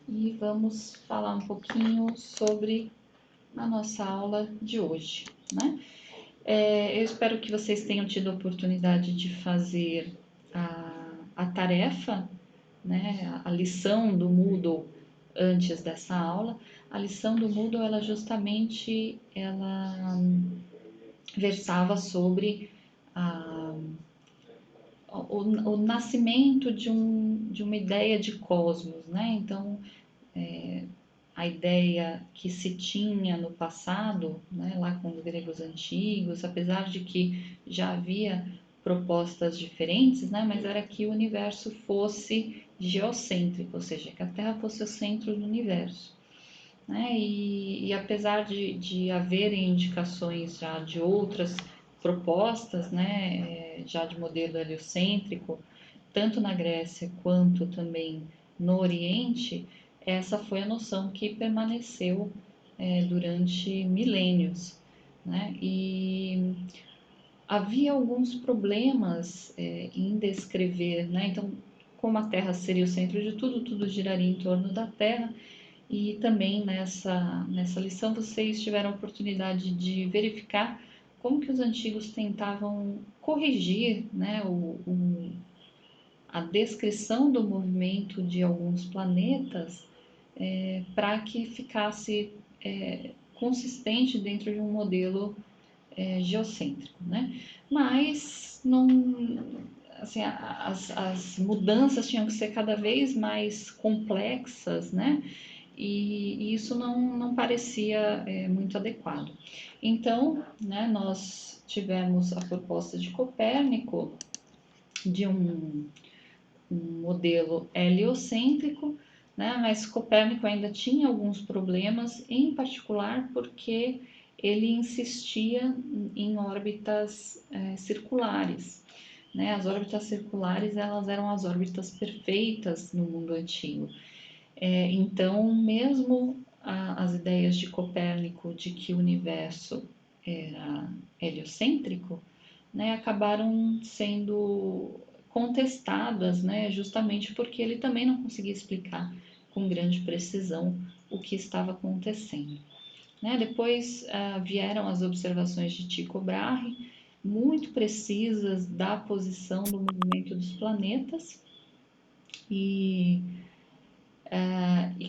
e vamos falar um pouquinho sobre a nossa aula de hoje, né? Eu espero que vocês tenham tido a oportunidade de fazer a tarefa, né? A lição do Moodle antes dessa aula. A lição do Moodle, ela justamente versava sobre a, o nascimento de uma ideia de cosmos, né? Então, a ideia que se tinha no passado, né, lá com os gregos antigos, apesar de que já havia propostas diferentes, né, mas era que o universo fosse geocêntrico, ou seja, que a Terra fosse o centro do universo. Né? E apesar de haverem indicações já de outras propostas, né, já de modelo heliocêntrico, tanto na Grécia quanto também no Oriente, essa foi a noção que permaneceu durante milênios. Né? E havia alguns problemas em descrever, né? Então, como a Terra seria o centro de tudo, tudo giraria em torno da Terra, e também nessa lição vocês tiveram a oportunidade de verificar como que os antigos tentavam corrigir, né, a descrição do movimento de alguns planetas para que ficasse consistente dentro de um modelo geocêntrico, né? Mas não, assim, as mudanças tinham que ser cada vez mais complexas, né? E isso não parecia muito adequado. Então, né, nós tivemos a proposta de Copérnico de um modelo heliocêntrico, né, mas Copérnico ainda tinha alguns problemas, em particular porque ele insistia em órbitas circulares. Né? As órbitas circulares elas eram as órbitas perfeitas no mundo antigo. Então, mesmo as ideias de Copérnico de que o universo era heliocêntrico, né, acabaram sendo contestadas, né, justamente porque ele também não conseguia explicar com grande precisão o que estava acontecendo. Né? Depois vieram as observações de Tycho Brahe, muito precisas da posição do movimento dos planetas, e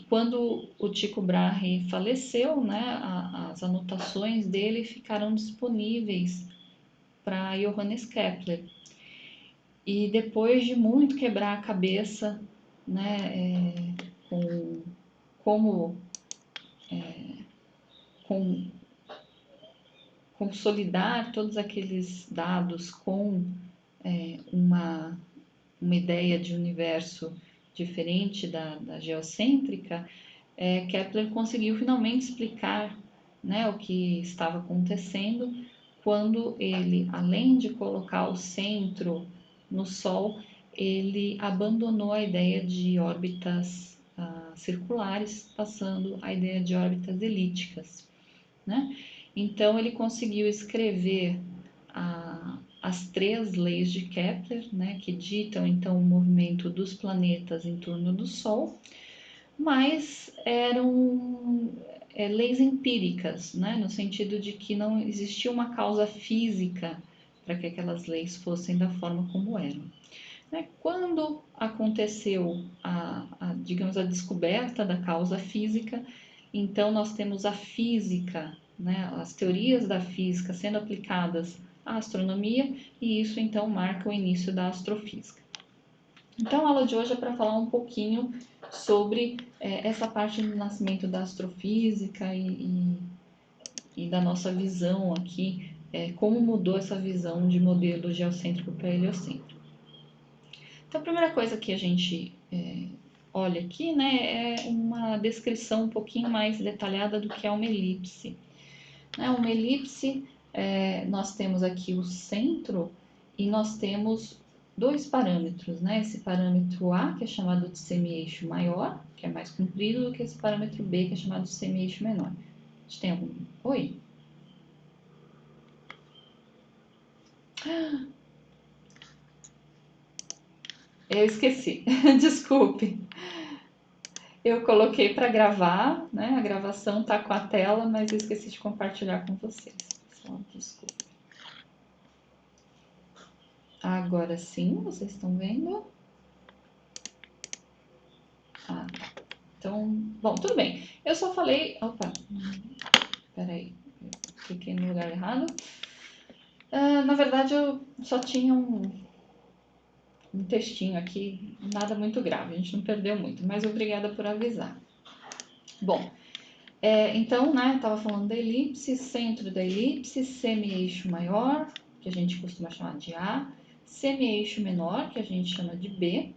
quando o Tycho Brahe faleceu, né, as anotações dele ficaram disponíveis para Johannes Kepler. E depois de muito quebrar a cabeça, né, com como com, consolidar todos aqueles dados com uma, uma ideia de universo diferente da geocêntrica, Kepler conseguiu finalmente explicar, né, o que estava acontecendo quando ele, além de colocar o centro no Sol, ele abandonou a ideia de órbitas circulares, passando a ideia de órbitas elípticas. Né? Então, ele conseguiu escrever as três leis de Kepler, né, que ditam então o movimento dos planetas em torno do Sol, mas eram leis empíricas, né, no sentido de que não existia uma causa física para que aquelas leis fossem da forma como eram. Né? Quando aconteceu digamos, a descoberta da causa física, então nós temos a física, né, as teorias da física sendo aplicadas à astronomia, e isso então marca o início da astrofísica. Então a aula de hoje é para falar um pouquinho sobre essa parte do nascimento da astrofísica e da nossa visão aqui, como mudou essa visão de modelo geocêntrico para heliocêntrico. Então a primeira coisa que a gente olha aqui, né, é uma descrição um pouquinho mais detalhada do que é uma elipse. Né, uma elipse, nós temos aqui o centro e nós temos dois parâmetros, né? Esse parâmetro A, que é chamado de semi-eixo maior, que é mais comprido, do que esse parâmetro B, que é chamado de semi-eixo menor. A gente tem algum... Oi? Eu esqueci, desculpe. Eu coloquei para gravar, né? A gravação tá com a tela, mas eu esqueci de compartilhar com vocês. Só desculpa. Agora sim, vocês estão vendo? Ah, tá. Então, bom, tudo bem. Eu só falei. Opa, peraí, cliquei no lugar errado. Na verdade, eu só tinha um textinho aqui, nada muito grave, a gente não perdeu muito, mas obrigada por avisar. Bom, então, né, estava falando da elipse, centro da elipse, semi-eixo maior, que a gente costuma chamar de A, semi-eixo menor, que a gente chama de B,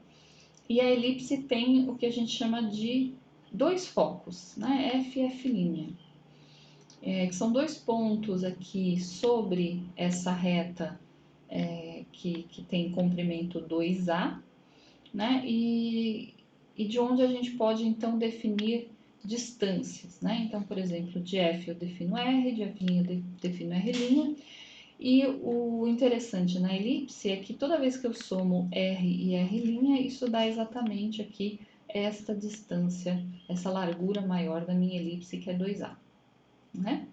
e a elipse tem o que a gente chama de dois focos, né, F e F', que são dois pontos aqui sobre essa reta que tem comprimento 2A, né, e de onde a gente pode então definir distâncias, né? Então, por exemplo, de F eu defino R, de F' eu defino R', e o interessante na elipse é que toda vez que eu somo R e R', isso dá exatamente aqui esta distância, essa largura maior da minha elipse, que é 2A, né?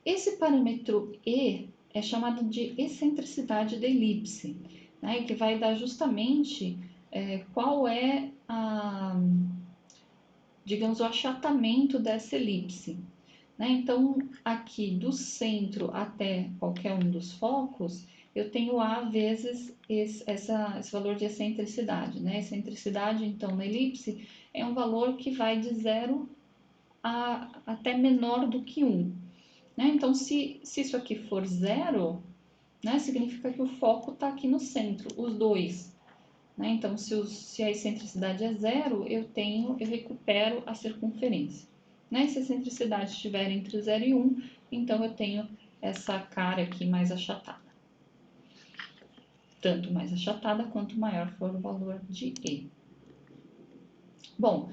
Esse parâmetro E é chamado de excentricidade da elipse, né? Que vai dar justamente qual é digamos, o achatamento dessa elipse. Né? Então, aqui do centro até qualquer um dos focos, eu tenho A vezes esse valor de excentricidade. Né? Excentricidade, então, na elipse é um valor que vai de 0 até menor do que 1. Né? Então, se isso aqui for 0, né, significa que o foco está aqui no centro, os dois. Né? Então, se a excentricidade é 0, eu recupero a circunferência. Né? Se a excentricidade estiver entre 0 e 1, então eu tenho essa cara aqui mais achatada. Tanto mais achatada quanto maior for o valor de E. Bom,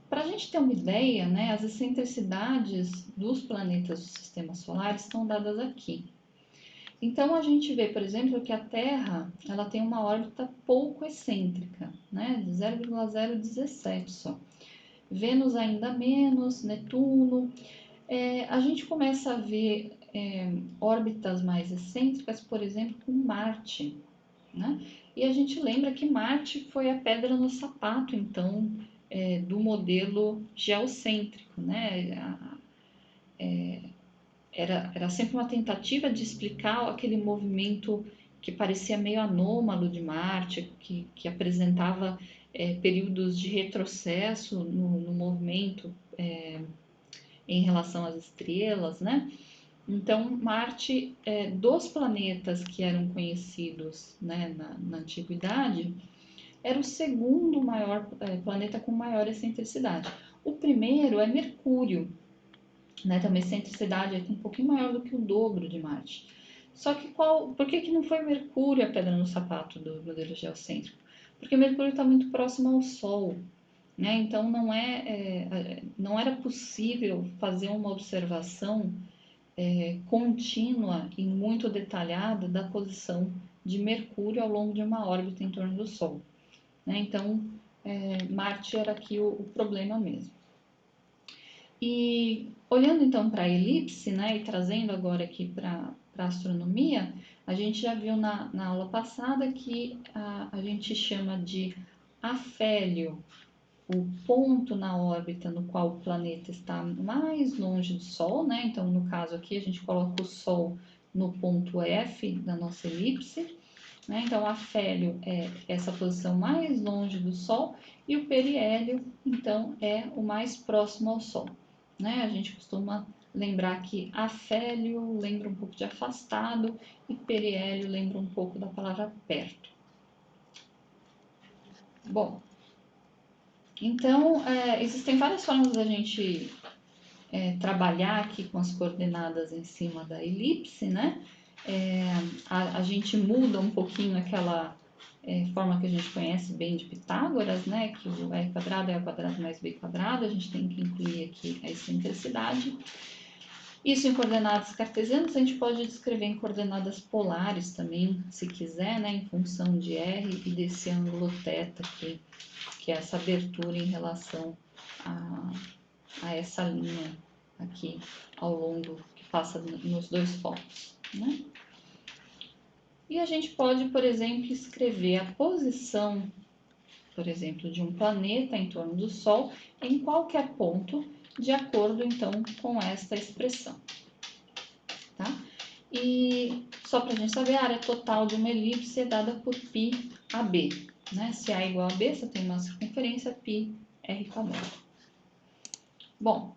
para a gente ter uma ideia, né, as excentricidades dos planetas do Sistema Solar estão dadas aqui. Então, a gente vê, por exemplo, que a Terra ela tem uma órbita pouco excêntrica, né, de 0,017 só. Vênus ainda menos, Netuno. A gente começa a ver órbitas mais excêntricas, por exemplo, com Marte, né? E a gente lembra que Marte foi a pedra no sapato, então, do modelo geocêntrico, né? Era sempre uma tentativa de explicar aquele movimento que parecia meio anômalo de Marte, que apresentava períodos de retrocesso no movimento em relação às estrelas, né? Então, Marte, dos planetas que eram conhecidos, né, na antiguidade, era o segundo maior planeta com maior excentricidade. O primeiro é Mercúrio, né, tem uma excentricidade um pouquinho maior do que o dobro de Marte. Só que por que não foi Mercúrio a pedra no sapato do modelo geocêntrico? Porque Mercúrio está muito próximo ao Sol, né? Então não era possível fazer uma observação contínua e muito detalhada da posição de Mercúrio ao longo de uma órbita em torno do Sol. Né? Então, Marte era aqui o problema mesmo. E olhando então para a elipse, né, e trazendo agora aqui para a astronomia, a gente já viu na aula passada que a gente chama de afélio o ponto na órbita no qual o planeta está mais longe do Sol, né? Então, no caso aqui, a gente coloca o Sol no ponto F da nossa elipse, né? Então, afélio é essa posição mais longe do Sol e o periélio, então, é o mais próximo ao Sol, né? A gente costuma lembrar que afélio lembra um pouco de afastado e periélio lembra um pouco da palavra perto. Bom, então, existem várias formas da gente trabalhar aqui com as coordenadas em cima da elipse, né? A gente muda um pouquinho aquela forma que a gente conhece bem de Pitágoras, né? Que o r quadrado é a quadrado mais b quadrado, a gente tem que incluir aqui a excentricidade. Isso em coordenadas cartesianas, a gente pode descrever em coordenadas polares também, se quiser, né, em função de R e desse ângulo θ aqui, que é essa abertura em relação a essa linha aqui ao longo, que passa nos dois focos, né? E a gente pode, por exemplo, escrever a posição, por exemplo, de um planeta em torno do Sol em qualquer ponto, de acordo então com esta expressão, tá? E só para a gente saber, a área total de uma elipse é dada por π AB, né? Se A é igual a B, você tem uma circunferência, π r quadrado. Bom,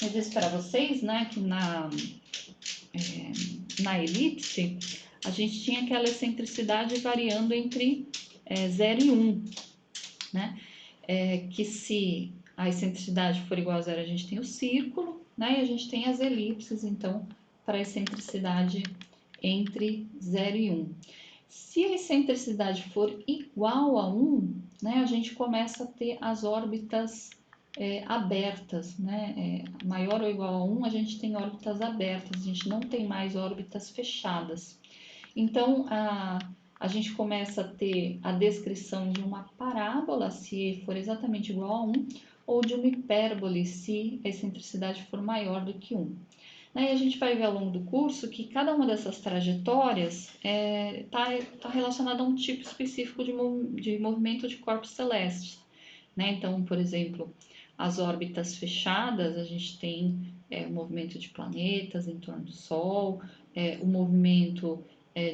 eu disse para vocês, né, que na elipse a gente tinha aquela excentricidade variando entre 0 e 1, né? Que se a excentricidade for igual a zero, a gente tem o círculo, né? E a gente tem as elipses, então, para a excentricidade entre 0 e 1. Se a excentricidade for igual a 1, né, a gente começa a ter as órbitas abertas, né? Maior ou igual a 1, a gente tem órbitas abertas, a gente não tem mais órbitas fechadas. Então, a gente começa a ter a descrição de uma parábola, se for exatamente igual a 1, ou de uma hipérbole, se a excentricidade for maior do que 1. E a gente vai ver ao longo do curso que cada uma dessas trajetórias está relacionada a um tipo específico de movimento de corpos celestes, né? Então, por exemplo, as órbitas fechadas, a gente tem o movimento de planetas em torno do Sol, o movimento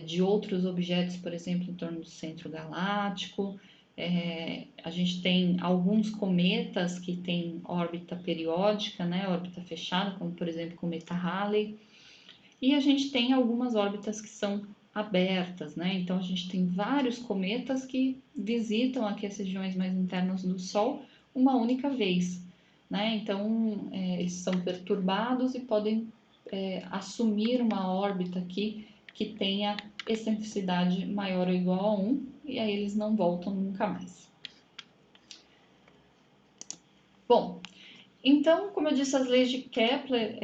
de outros objetos, por exemplo, em torno do centro galáctico. A gente tem alguns cometas que têm órbita periódica, né, órbita fechada, como por exemplo o cometa Halley. E a gente tem algumas órbitas que são abertas, né? Então a gente tem vários cometas que visitam aqui as regiões mais internas do Sol uma única vez, né? Então eles são perturbados e podem assumir uma órbita aqui que tenha excentricidade maior ou igual a 1, e aí eles não voltam nunca mais. Bom, então, como eu disse, as leis de Kepler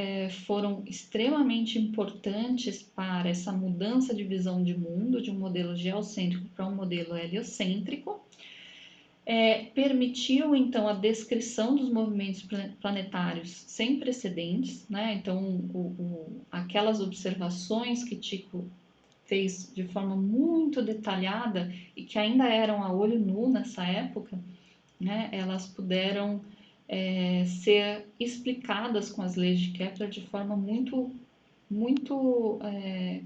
foram extremamente importantes para essa mudança de visão de mundo, de um modelo geocêntrico para um modelo heliocêntrico. Permitiu, então, a descrição dos movimentos planetários sem precedentes, né? Então, aquelas observações que Tycho fez de forma muito detalhada e que ainda eram a olho nu nessa época, né? Elas puderam ser explicadas com as leis de Kepler de forma muito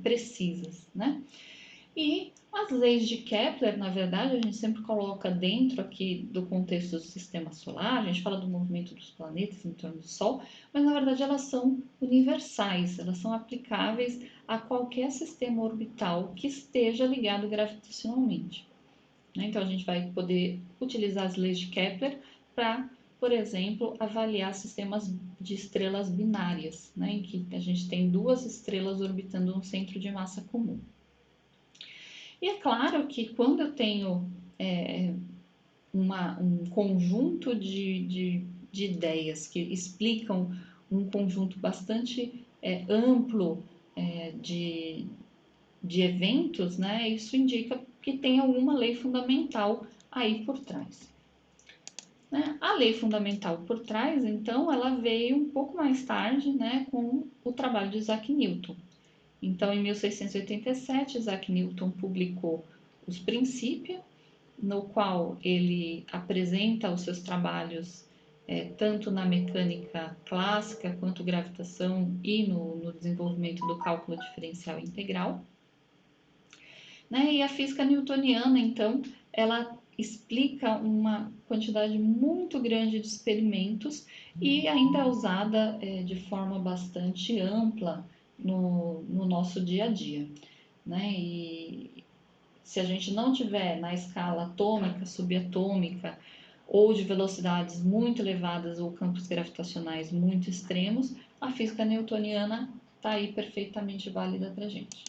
precisas, né? E as leis de Kepler, na verdade, a gente sempre coloca dentro aqui do contexto do sistema solar, a gente fala do movimento dos planetas em torno do Sol, mas na verdade elas são universais, elas são aplicáveis a qualquer sistema orbital que esteja ligado gravitacionalmente. Então a gente vai poder utilizar as leis de Kepler para, por exemplo, avaliar sistemas de estrelas binárias, né, em que a gente tem duas estrelas orbitando um centro de massa comum. E é claro que quando eu tenho um conjunto de ideias que explicam um conjunto bastante amplo de eventos, né, isso indica que tem alguma lei fundamental aí por trás. Né? A lei fundamental por trás, então, ela veio um pouco mais tarde, né, com o trabalho de Isaac Newton. Então, em 1687, Isaac Newton publicou os Princípios, no qual ele apresenta os seus trabalhos tanto na mecânica clássica quanto gravitação e no desenvolvimento do cálculo diferencial integral. Né? E a física newtoniana, então, ela explica uma quantidade muito grande de experimentos e ainda é usada de forma bastante ampla no nosso dia a dia. Né? E se a gente não tiver na escala atômica, subatômica ou de velocidades muito elevadas ou campos gravitacionais muito extremos, a física newtoniana está aí perfeitamente válida para a gente.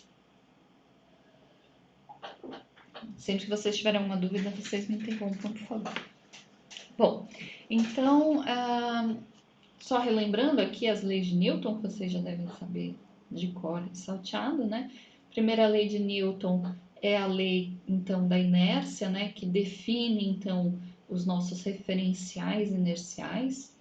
Sempre que vocês tiverem alguma dúvida, vocês me interrompam, por favor. Bom, então, Só relembrando aqui as leis de Newton, que vocês já devem saber de cor e salteado, né? Primeira lei de Newton é a lei, então, da inércia, né? Que define, então, os nossos referenciais inerciais.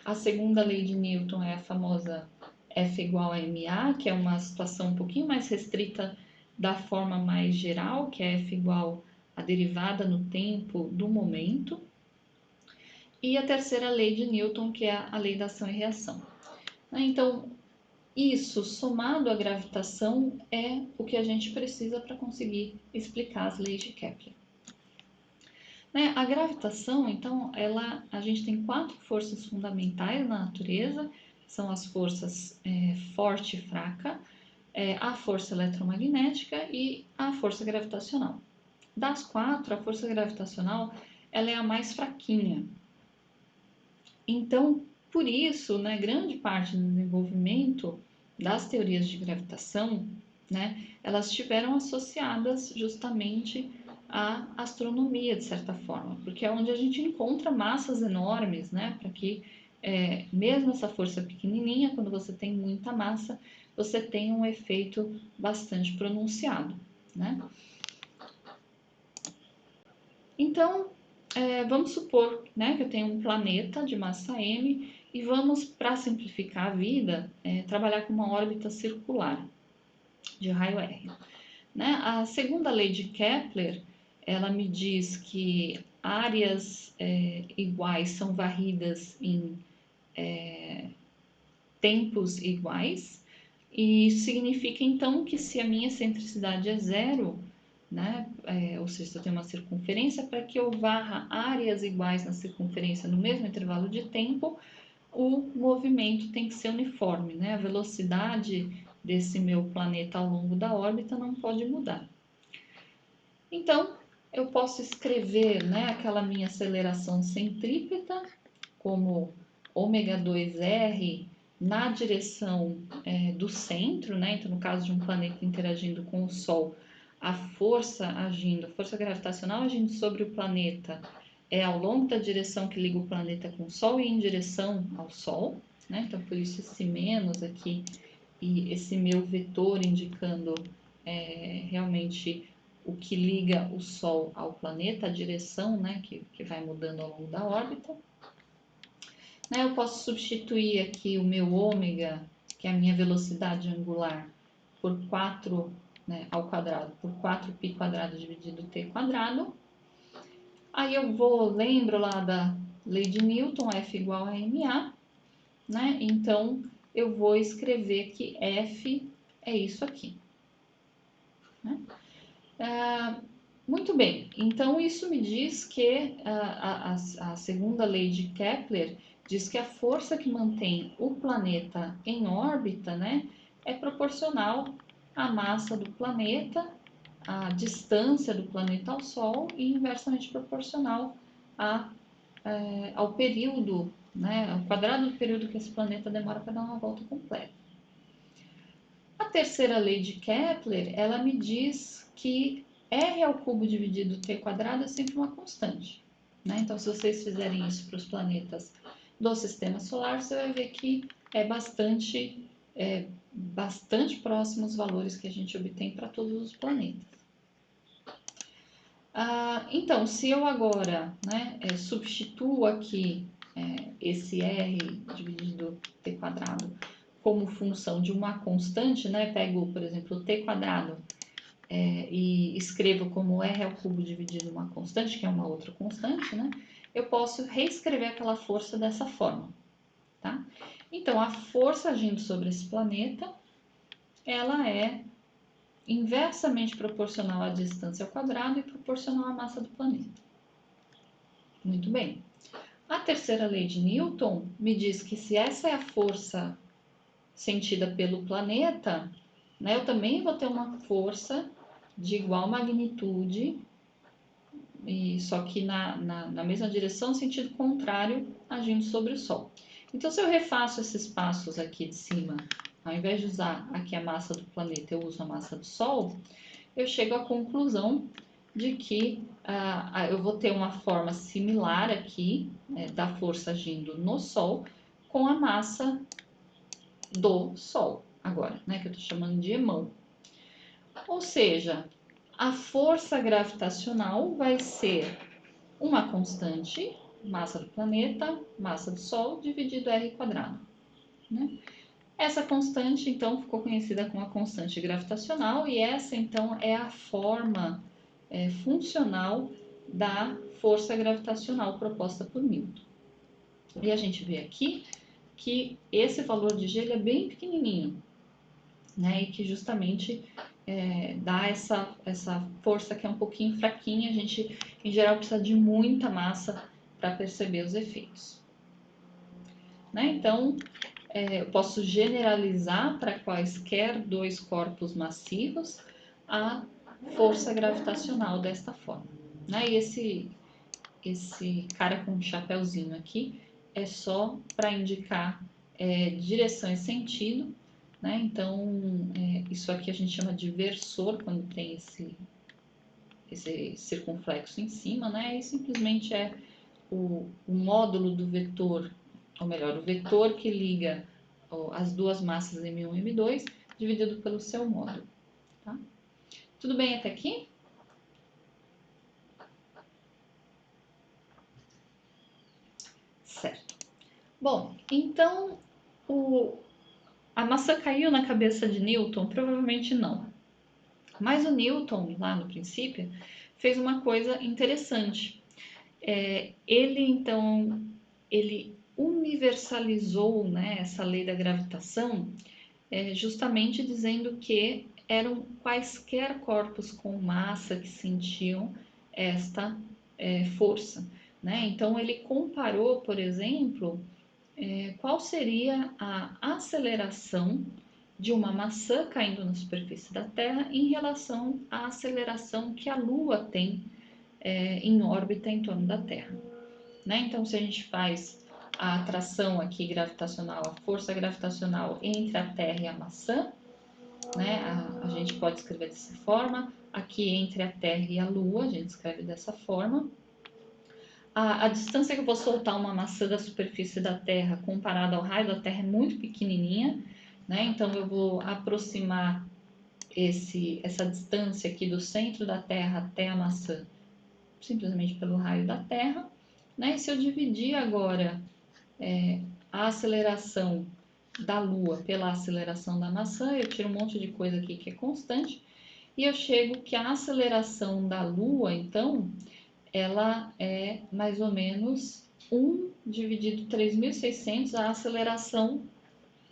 A segunda lei de Newton é a famosa F igual a ma, que é uma situação um pouquinho mais restrita da forma mais geral, que é F igual a derivada no tempo do momento. E a terceira lei de Newton, que é a lei da ação e reação. Então, isso somado à gravitação é o que a gente precisa para conseguir explicar as leis de Kepler. A gravitação, então, a gente tem 4 forças fundamentais na natureza, são as forças forte e fraca, a força eletromagnética e a força gravitacional. Das 4, a força gravitacional ela é a mais fraquinha. Então, por isso, grande parte do desenvolvimento das teorias de gravitação, elas estiveram associadas justamente à astronomia, de certa forma, porque é onde a gente encontra massas enormes, para que, mesmo essa força pequenininha, quando você tem muita massa, você tem um efeito bastante pronunciado, Então, vamos supor, que eu tenho um planeta de massa m e vamos, para simplificar a vida, trabalhar com uma órbita circular de raio R. A segunda lei de Kepler, ela me diz que áreas iguais são varridas em tempos iguais, e isso significa então que se a minha excentricidade é zero, ou seja, se eu tenho uma circunferência, para que eu varra áreas iguais na circunferência no mesmo intervalo de tempo, o movimento tem que ser uniforme, A velocidade desse meu planeta ao longo da órbita não pode mudar. Então, eu posso escrever, aquela minha aceleração centrípeta como ω2r na direção do centro, Então, no caso de um planeta interagindo com o Sol, a força gravitacional agindo sobre o planeta é ao longo da direção que liga o planeta com o Sol e em direção ao Sol, Então, por isso esse menos aqui e esse meu vetor indicando realmente o que liga o Sol ao planeta, a direção, que vai mudando ao longo da órbita. Eu posso substituir aqui o meu ômega, que é a minha velocidade angular, por 4 ao quadrado, por 4π quadrado dividido t quadrado. Aí eu lembro lá da lei de Newton, F igual a ma, Então, eu vou escrever que F é isso aqui. Muito bem, então isso me diz que a segunda lei de Kepler diz que a força que mantém o planeta em órbita, é proporcional à massa do planeta, à distância do planeta ao Sol e inversamente proporcional ao período, ao quadrado do período que esse planeta demora para dar uma volta completa. A terceira lei de Kepler, ela me diz que R ao cubo dividido t quadrado é sempre uma constante. Então, se vocês fizerem isso para os planetas do sistema solar, você vai ver que é bastante próximo aos valores que a gente obtém para todos os planetas. Então, se eu agora substituo aqui esse R dividido t quadrado como função de uma constante, pego, por exemplo, o t quadrado e escrevo como R ao cubo dividido uma constante, que é uma outra constante, eu posso reescrever aquela força dessa forma, tá? Então, a força agindo sobre esse planeta, ela é inversamente proporcional à distância ao quadrado e proporcional à massa do planeta. Muito bem. A terceira lei de Newton me diz que se essa é a força sentida pelo planeta, eu também vou ter uma força de igual magnitude, só que na mesma direção, sentido contrário, agindo sobre o Sol. Então, se eu refaço esses passos aqui de cima, ao invés de usar aqui a massa do planeta, eu uso a massa do Sol, eu chego à conclusão de que eu vou ter uma forma similar aqui, da força agindo no Sol, com a massa do Sol, agora, né, que eu estou chamando de EMão. Ou seja, a força gravitacional vai ser uma constante, massa do planeta, massa do Sol, dividido r², né? Essa constante, então, ficou conhecida como a constante gravitacional, e essa, então, é a forma funcional da força gravitacional proposta por Newton. E a gente vê aqui que esse valor de G ele é bem pequenininho, né? E que justamente dá essa força que é um pouquinho fraquinha. A gente, em geral, precisa de muita massa para perceber os efeitos. Né? Então, eu posso generalizar para quaisquer dois corpos massivos a força gravitacional desta forma. Né? E esse cara com um chapéuzinho aqui é só para indicar direção e sentido, né? Então, isso aqui a gente chama de versor, quando tem esse circunflexo em cima, né? E simplesmente é o módulo do vetor, ou melhor, o vetor que liga as duas massas M1 e M2, dividido pelo seu módulo. Tá? Tudo bem até aqui? Certo. Bom, então a maçã caiu na cabeça de Newton? Provavelmente não. Mas o Newton, lá no princípio, fez uma coisa interessante. Ele universalizou, né, essa lei da gravitação, justamente dizendo que eram quaisquer corpos com massa que sentiam esta força. Né? Então, ele comparou, por exemplo, qual seria a aceleração de uma maçã caindo na superfície da Terra em relação à aceleração que a Lua tem em órbita em torno da Terra. Né? Então, se a gente faz a atração aqui gravitacional, a força gravitacional entre a Terra e a maçã, né? A gente pode escrever dessa forma. Aqui entre a Terra e a Lua, a gente escreve dessa forma. A distância que eu vou soltar uma maçã da superfície da Terra comparada ao raio da Terra é muito pequenininha, né? Então eu vou aproximar essa distância aqui do centro da Terra até a maçã simplesmente pelo raio da Terra, né? E se eu dividir agora a aceleração da Lua pela aceleração da maçã, eu tiro um monte de coisa aqui que é constante, e eu chego que a aceleração da Lua, então, ela é mais ou menos 1 dividido 3.600 a aceleração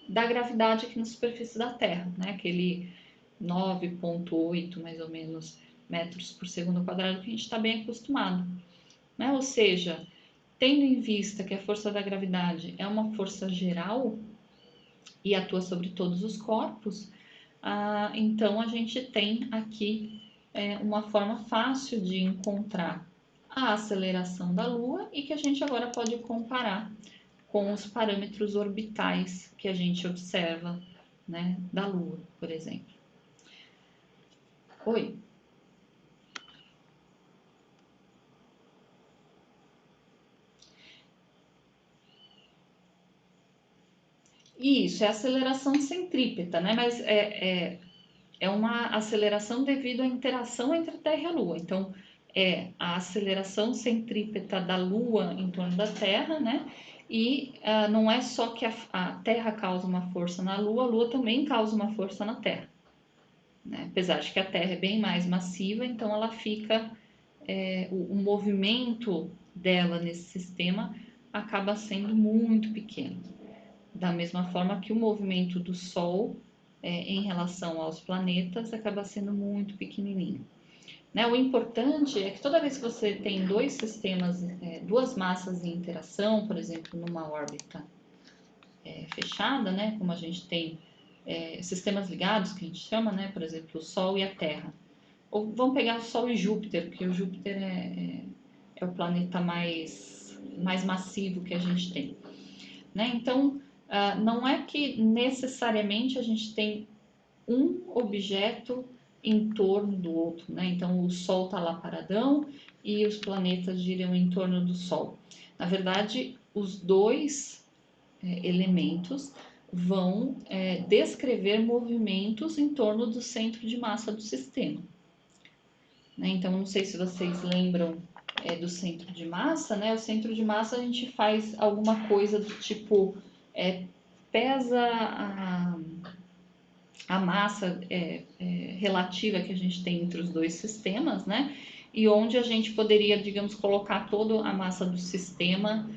da gravidade aqui na superfície da Terra, né? Aquele 9,8 mais ou menos metros por segundo ao quadrado que a gente está bem acostumado. Né? Ou seja, tendo em vista que a força da gravidade é uma força geral e atua sobre todos os corpos, então a gente tem aqui uma forma fácil de encontrar a aceleração da Lua e que a gente agora pode comparar com os parâmetros orbitais que a gente observa, né, da Lua, por exemplo. Oi? Isso, é aceleração centrípeta, né? Mas é uma aceleração devido à interação entre a Terra e a Lua. Então, é a aceleração centrípeta da Lua em torno da Terra, né? E não é só que a Terra causa uma força na Lua, a Lua também causa uma força na Terra. Né? Apesar de que a Terra é bem mais massiva, então ela fica. O movimento dela nesse sistema acaba sendo muito pequeno. Da mesma forma que o movimento do Sol em relação aos planetas acaba sendo muito pequenininho. Né? O importante é que toda vez que você tem dois sistemas, duas massas em interação, por exemplo, numa órbita fechada, né? Como a gente tem sistemas ligados, que a gente chama, né? Por exemplo, o Sol e a Terra. Ou vamos pegar o Sol e Júpiter, porque o Júpiter é o planeta mais massivo que a gente tem. Né? Então, não é que necessariamente a gente tem um objeto em torno do outro, né? Então, o Sol está lá paradão e os planetas giram em torno do Sol. Na verdade, os dois elementos vão descrever movimentos em torno do centro de massa do sistema. Né? Então, não sei se vocês lembram do centro de massa, né? O centro de massa a gente faz alguma coisa do tipo pesa a massa relativa que a gente tem entre os dois sistemas, né? E onde a gente poderia, digamos, colocar toda a massa do sistema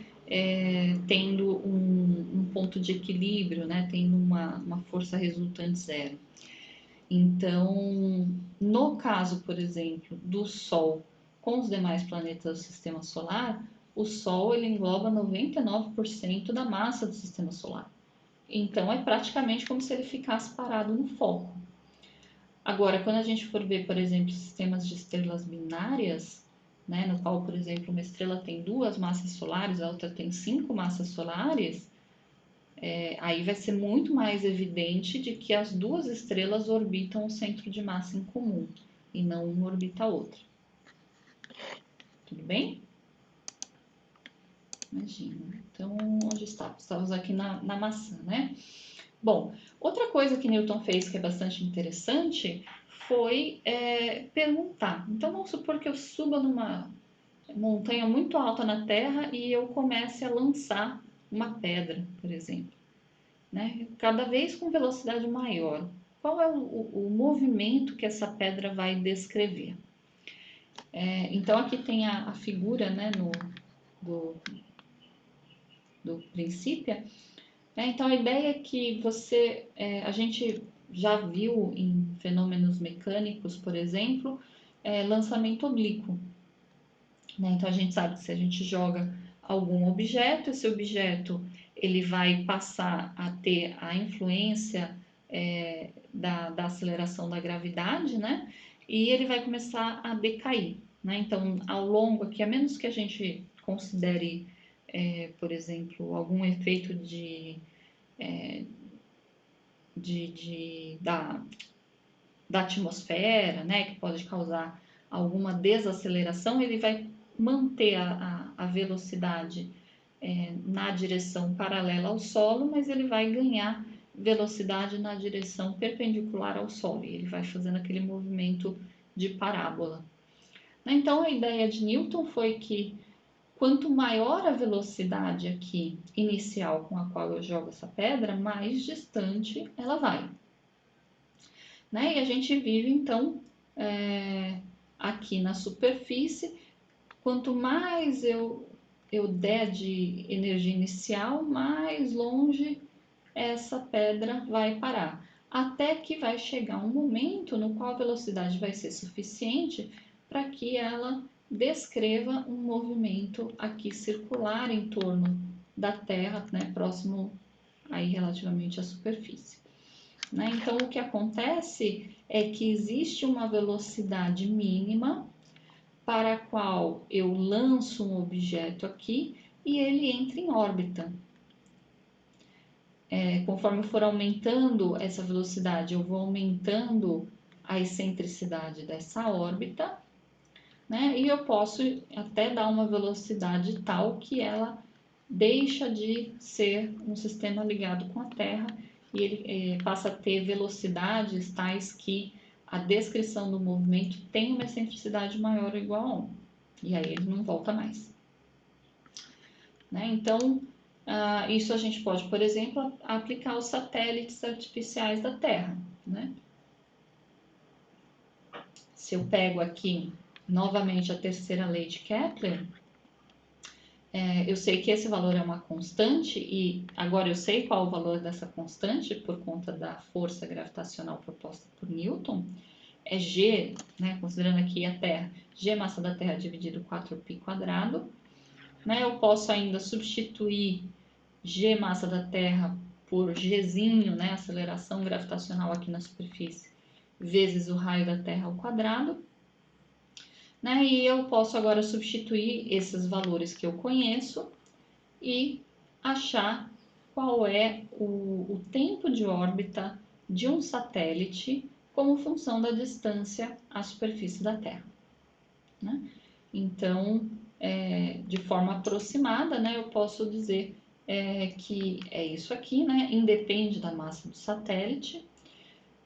tendo um ponto de equilíbrio, né? Tendo uma força resultante zero. Então, no caso, por exemplo, do Sol com os demais planetas do Sistema Solar, o Sol ele engloba 99% da massa do Sistema Solar. Então, é praticamente como se ele ficasse parado no foco. Agora, quando a gente for ver, por exemplo, sistemas de estrelas binárias, né, no qual, por exemplo, uma estrela tem 2 massas solares, a outra tem 5 massas solares, aí vai ser muito mais evidente de que as 2 estrelas orbitam o centro de massa em comum e não uma orbita a outra. Tudo bem? Imagina. Então, onde está? Estamos aqui na maçã, né? Bom, outra coisa que Newton fez que é bastante interessante foi perguntar. Então, vamos supor que eu suba numa montanha muito alta na Terra e eu comece a lançar uma pedra, por exemplo, né? Cada vez com velocidade maior. Qual é o movimento que essa pedra vai descrever? Então, aqui tem a figura, né, do princípio. Então, a ideia é que a gente já viu em fenômenos mecânicos, por exemplo, lançamento oblíquo. Né? Então, a gente sabe que se a gente joga algum objeto, esse objeto ele vai passar a ter a influência da aceleração da gravidade, né? E ele vai começar a decair. Né? Então, ao longo aqui, a menos que a gente considere, por exemplo, algum efeito da atmosfera, né, que pode causar alguma desaceleração, ele vai manter a velocidade na direção paralela ao solo, mas ele vai ganhar velocidade na direção perpendicular ao solo, e ele vai fazendo aquele movimento de parábola. Então, a ideia de Newton foi que quanto maior a velocidade aqui inicial com a qual eu jogo essa pedra, mais distante ela vai. Né? E a gente vive, então, aqui na superfície, quanto mais eu der de energia inicial, mais longe essa pedra vai parar. Até que vai chegar um momento no qual a velocidade vai ser suficiente para que ela descreva um movimento aqui circular em torno da Terra, né, próximo aí relativamente à superfície. Né? Então, o que acontece é que existe uma velocidade mínima para a qual eu lanço um objeto aqui e ele entra em órbita. Conforme eu for aumentando essa velocidade, eu vou aumentando a excentricidade dessa órbita, né? E eu posso até dar uma velocidade tal que ela deixa de ser um sistema ligado com a Terra e ele passa a ter velocidades tais que a descrição do movimento tem uma excentricidade maior ou igual a 1. E aí ele não volta mais. Né? Então, isso a gente pode, por exemplo, aplicar aos satélites artificiais da Terra. Né? Se eu pego aqui novamente a terceira lei de Kepler, eu sei que esse valor é uma constante e agora eu sei qual é o valor dessa constante por conta da força gravitacional proposta por Newton. É G, né, considerando aqui a Terra, G massa da Terra dividido 4π². Né, eu posso ainda substituir G massa da Terra por Gzinho, né, aceleração gravitacional aqui na superfície, vezes o raio da Terra ao quadrado. Né, e eu posso agora substituir esses valores que eu conheço e achar qual é o tempo de órbita de um satélite como função da distância à superfície da Terra. Né? Então, de forma aproximada, né, eu posso dizer que é isso aqui, né? Independe da massa do satélite,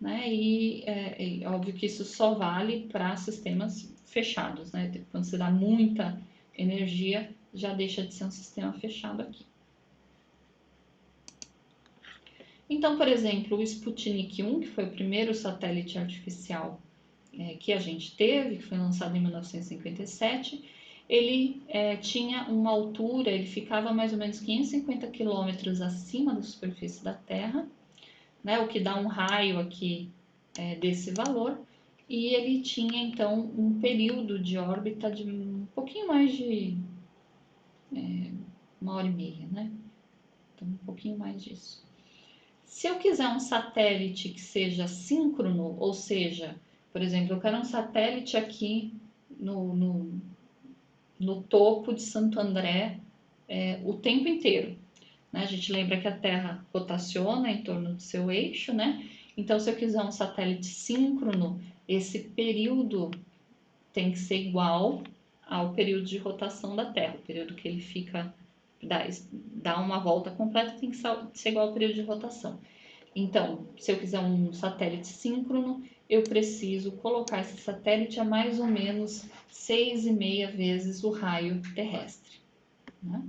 né? E é óbvio que isso só vale para sistemas fechados, né? Quando você dá muita energia, já deixa de ser um sistema fechado aqui. Então, por exemplo, o Sputnik 1, que foi o primeiro satélite artificial que a gente teve, que foi lançado em 1957, ele tinha uma altura, ele ficava mais ou menos 550 quilômetros acima da superfície da Terra, né, o que dá um raio aqui desse valor, e ele tinha então um período de órbita de um pouquinho mais de 1h30, né? Então, um pouquinho mais disso. Se eu quiser um satélite que seja síncrono, ou seja, por exemplo, eu quero um satélite aqui no topo de Santo André o tempo inteiro. Né? A gente lembra que a Terra rotaciona em torno do seu eixo, né? Então, se eu quiser um satélite síncrono, esse período tem que ser igual ao período de rotação da Terra. O período que ele fica, dá uma volta completa, tem que ser igual ao período de rotação. Então, se eu quiser um satélite síncrono, eu preciso colocar esse satélite a mais ou menos 6,5 vezes o raio terrestre. Né?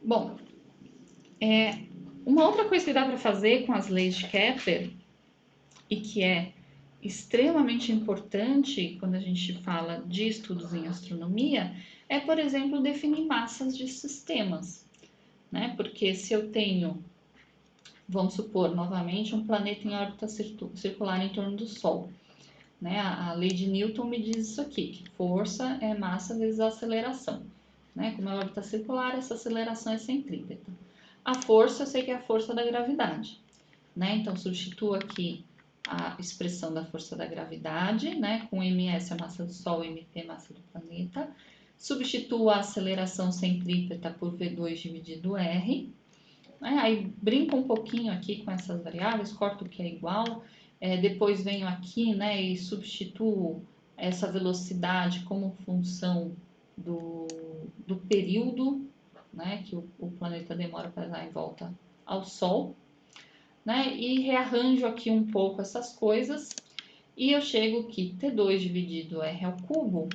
Bom, uma outra coisa que dá para fazer com as leis de Kepler e que é extremamente importante quando a gente fala de estudos em astronomia é, por exemplo, definir massas de sistemas, né? Porque se eu tenho, vamos supor, novamente, um planeta em órbita circular em torno do Sol, né? A lei de Newton me diz isso aqui, que força é massa vezes a aceleração, né? Como é órbita circular, essa aceleração é centrípeta. A força, eu sei que é a força da gravidade, né? Então, substituo aqui a expressão da força da gravidade, né? Com ms a massa do Sol, mt a massa do planeta. Substituo a aceleração centrípeta por V2 dividido R. Né? Aí brinco um pouquinho aqui com essas variáveis, corto o que é igual. Depois venho aqui, né, e substituo essa velocidade como função do período, né, que o planeta demora para dar em volta ao Sol, né, e rearranjo aqui um pouco essas coisas e eu chego que T2 dividido R ao cubo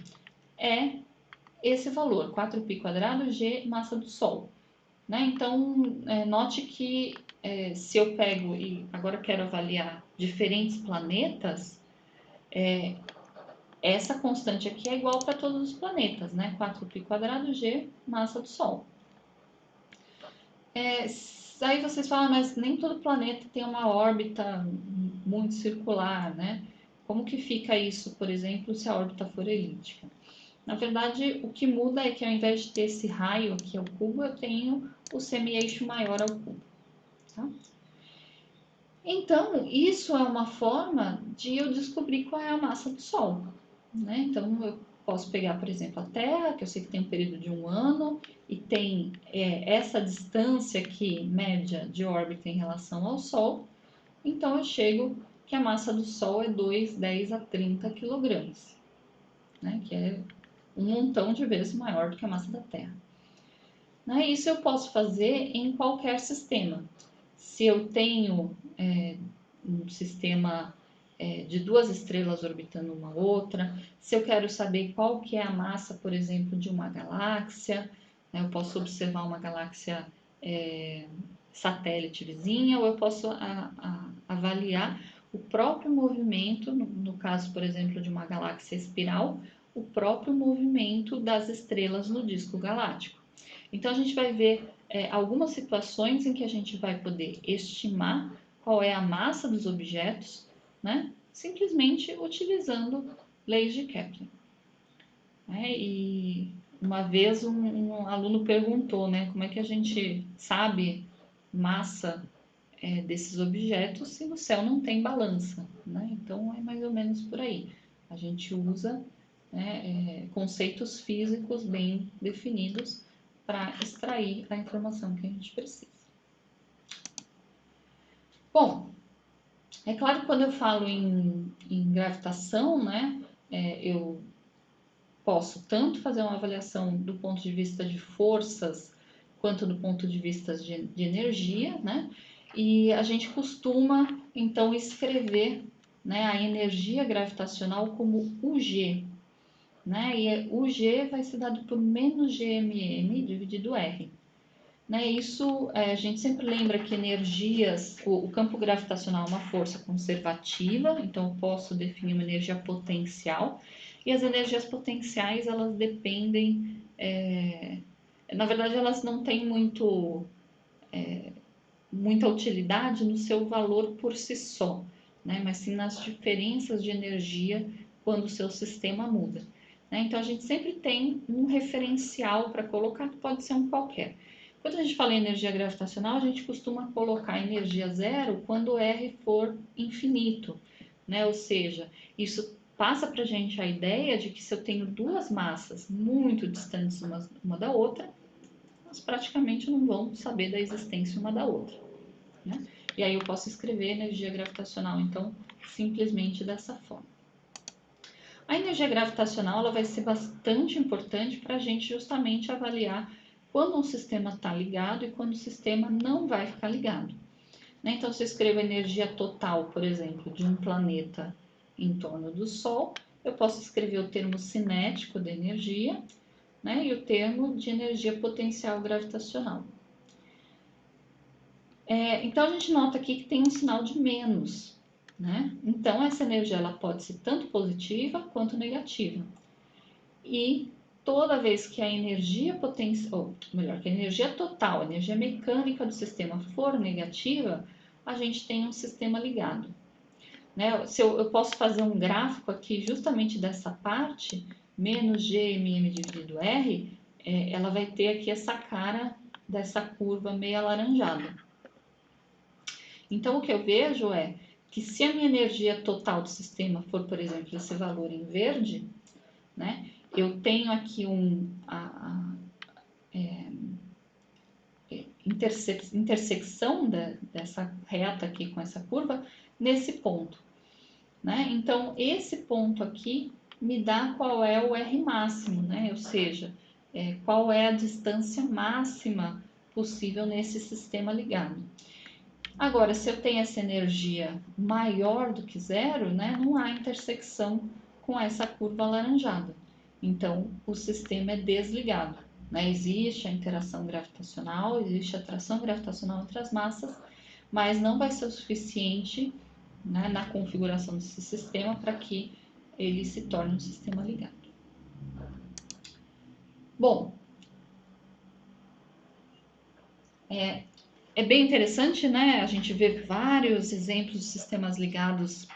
é esse valor, 4π² G massa do Sol. Né? Então, note que se eu pego e agora quero avaliar diferentes planetas, essa constante aqui é igual para todos os planetas, né? 4π² G massa do Sol. Aí vocês falam, mas nem todo planeta tem uma órbita muito circular, né? Como que fica isso, por exemplo, se a órbita for elíptica? Na verdade, o que muda é que ao invés de ter esse raio aqui ao cubo, eu tenho o semi-eixo maior ao cubo. Tá? Então, isso é uma forma de eu descobrir qual é a massa do Sol. Né? Então, eu posso pegar, por exemplo, a Terra, que eu sei que tem um período de 1 ano, e tem essa distância aqui, média de órbita em relação ao Sol. Então, eu chego que a massa do Sol é 2,10 a 30 quilogramas, né? Que é um montão de vezes maior do que a massa da Terra. Né? Isso eu posso fazer em qualquer sistema. Se eu tenho um sistema de 2 estrelas orbitando uma outra, se eu quero saber qual que é a massa, por exemplo, de uma galáxia, né? Eu posso observar uma galáxia satélite vizinha, ou eu posso avaliar o próprio movimento, no caso, por exemplo, de uma galáxia espiral, o próprio movimento das estrelas no disco galáctico. Então, a gente vai ver algumas situações em que a gente vai poder estimar qual é a massa dos objetos, né? Simplesmente utilizando leis de Kepler. E uma vez um aluno perguntou, né, como é que a gente sabe massa desses objetos se no céu não tem balança, né? Então é mais ou menos por aí. A gente usa conceitos físicos bem definidos para extrair a informação que a gente precisa. Bom, é claro que quando eu falo em gravitação, né, eu posso tanto fazer uma avaliação do ponto de vista de forças quanto do ponto de vista de energia, né? E a gente costuma, então, escrever, né, a energia gravitacional como UG, né? E o G vai ser dado por menos GMM dividido R. Né? Isso, a gente sempre lembra que energias, o campo gravitacional é uma força conservativa, então eu posso definir uma energia potencial, e as energias potenciais, elas dependem, na verdade, elas não têm muita utilidade no seu valor por si só, né? Mas sim nas diferenças de energia quando o seu sistema muda. Né? Então a gente sempre tem um referencial para colocar, que pode ser um qualquer. Quando a gente fala em energia gravitacional, a gente costuma colocar energia zero quando o R for infinito, né? Ou seja, isso passa para a gente a ideia de que se eu tenho duas massas muito distantes uma da outra, elas praticamente não vão saber da existência uma da outra. Né? E aí eu posso escrever energia gravitacional, então, simplesmente dessa forma. A energia gravitacional ela vai ser bastante importante para a gente justamente avaliar quando um sistema está ligado e quando o sistema não vai ficar ligado. Né? Então, se eu escrevo a energia total, por exemplo, de um planeta em torno do Sol, eu posso escrever o termo cinético da energia, né? E o termo de energia potencial gravitacional. Então, a gente nota aqui que tem um sinal de menos, né? Então, essa energia ela pode ser tanto positiva quanto negativa. E toda vez que a energia potencial, ou melhor, que a energia total, a energia mecânica do sistema for negativa, a gente tem um sistema ligado. Né? Se eu posso fazer um gráfico aqui justamente dessa parte, menos GMM dividido R, ela vai ter aqui essa cara dessa curva meio alaranjada. Então, o que eu vejo é que se a minha energia total do sistema for, por exemplo, esse valor em verde, né, eu tenho aqui intersecção dessa reta aqui com essa curva nesse ponto. Né? Então, esse ponto aqui me dá qual é o R máximo, né? Ou seja, qual é a distância máxima possível nesse sistema ligado. Agora, se eu tenho essa energia maior do que zero, né, não há intersecção com essa curva alaranjada. Então, o sistema é desligado. Né? Existe a interação gravitacional, existe a atração gravitacional entre as massas, mas não vai ser o suficiente, né, na configuração desse sistema para que ele se torne um sistema ligado. Bom, é bem interessante, né? A gente vê vários exemplos de sistemas ligados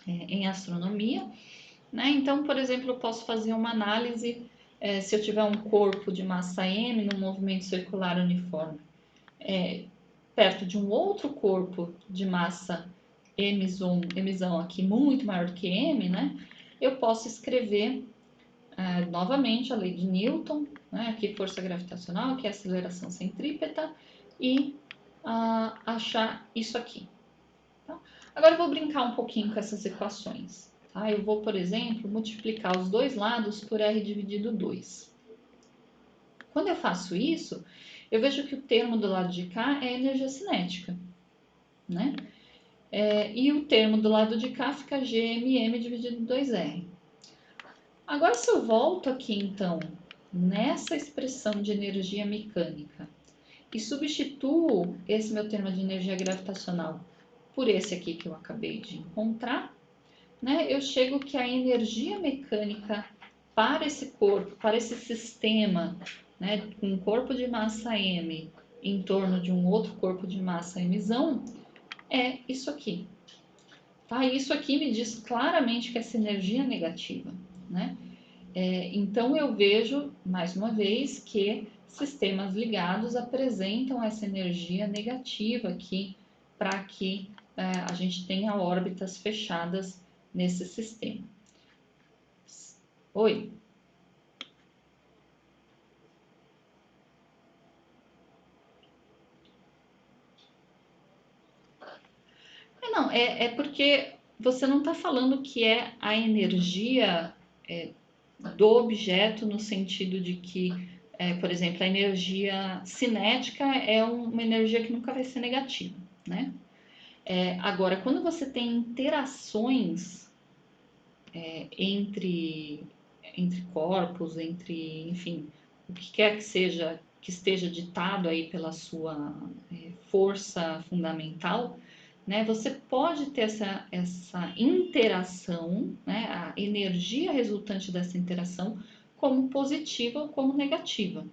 em astronomia. Né? Então, por exemplo, eu posso fazer uma análise se eu tiver um corpo de massa m num movimento circular uniforme perto de um outro corpo de massa emissão aqui muito maior do que m, né? Eu posso escrever novamente a lei de Newton, né? Aqui força gravitacional, que é aceleração centrípeta, e achar isso aqui. Tá? Agora eu vou brincar um pouquinho com essas equações. Tá? Eu vou, por exemplo, multiplicar os dois lados por R dividido 2. Quando eu faço isso, eu vejo que o termo do lado de cá é energia cinética. Né? E o termo do lado de cá fica GMM dividido 2R. Agora, se eu volto aqui, então, nessa expressão de energia mecânica e substituo esse meu termo de energia gravitacional por esse aqui que eu acabei de encontrar, né, eu chego que a energia mecânica para esse corpo, para esse sistema, né, com um corpo de massa m em torno de um outro corpo de massa mzão, é isso aqui. Tá? Isso aqui me diz claramente que essa energia é negativa. Né? Então eu vejo, mais uma vez, que sistemas ligados apresentam essa energia negativa aqui para que a gente tenha órbitas fechadas nesse sistema. Oi? Não, é porque você não está falando que é a energia do objeto no sentido de que por exemplo, a energia cinética é uma energia que nunca vai ser negativa, né? Agora, quando você tem interações entre, entre corpos, enfim, o que quer que seja que esteja ditado aí pela sua força fundamental, né? Você pode ter essa interação, né? A energia resultante dessa interação como positiva ou como negativa,